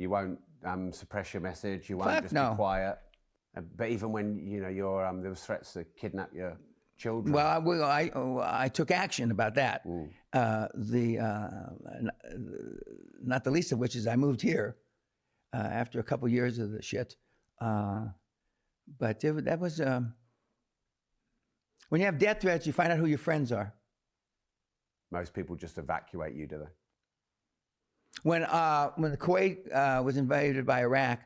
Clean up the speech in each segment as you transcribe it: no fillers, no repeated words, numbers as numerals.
You won't suppress your message. You won't Fuck just no. be quiet. But even when you're there was threats to kidnap your children. Well, I took action about that. Not the least of which is I moved here after a couple years of the shit. But that was when you have death threats, you find out who your friends are. Most people just evacuate you, do they? When the Kuwait was invaded by Iraq,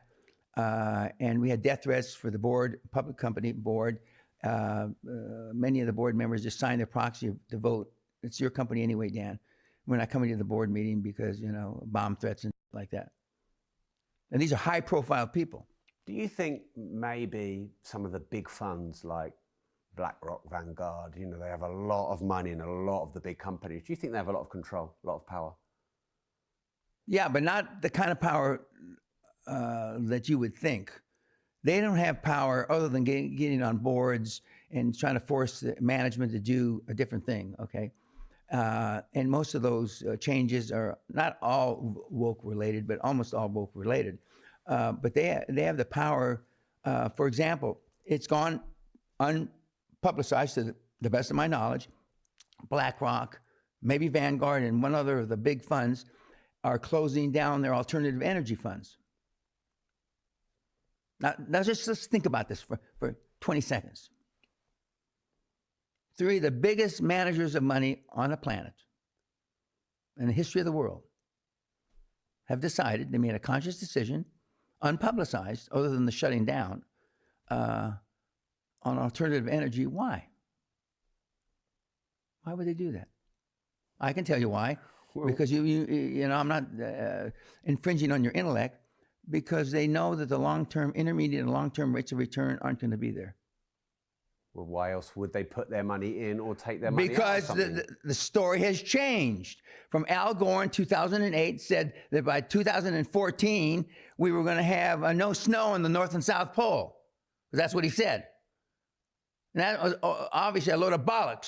and we had death threats for the board, public company board, many of the board members just signed their proxy to vote. It's your company anyway, Dan. We're not coming to the board meeting because, bomb threats and like that. And these are high-profile people. Do you think maybe some of the big funds like BlackRock, Vanguard, they have a lot of money in a lot of the big companies. Do you think they have a lot of control, a lot of power? Yeah, but not the kind of power that you would think. They don't have power other than getting on boards and trying to force the management to do a different thing, okay? And most of those changes are not all woke related, but almost all woke related. But they have the power. For example, it's gone unpublicized to the best of my knowledge. BlackRock, maybe Vanguard, and one other of the big funds are closing down their alternative energy funds. Now just let's think about this for 20 seconds. Three of the biggest managers of money on the planet in the history of the world have decided, they made a conscious decision, unpublicized, other than the shutting down, on alternative energy. Why? Why would they do that? I can tell you why. Well, because I'm not infringing on your intellect, because they know that the long-term, intermediate and long-term rates of return aren't going to be there. Well, why else would they put their money in or take their money out? Because the story has changed. From Al Gore in 2008 said that by 2014, we were going to have no snow in the North and South Pole. That's what he said. And that was obviously a load of bollocks.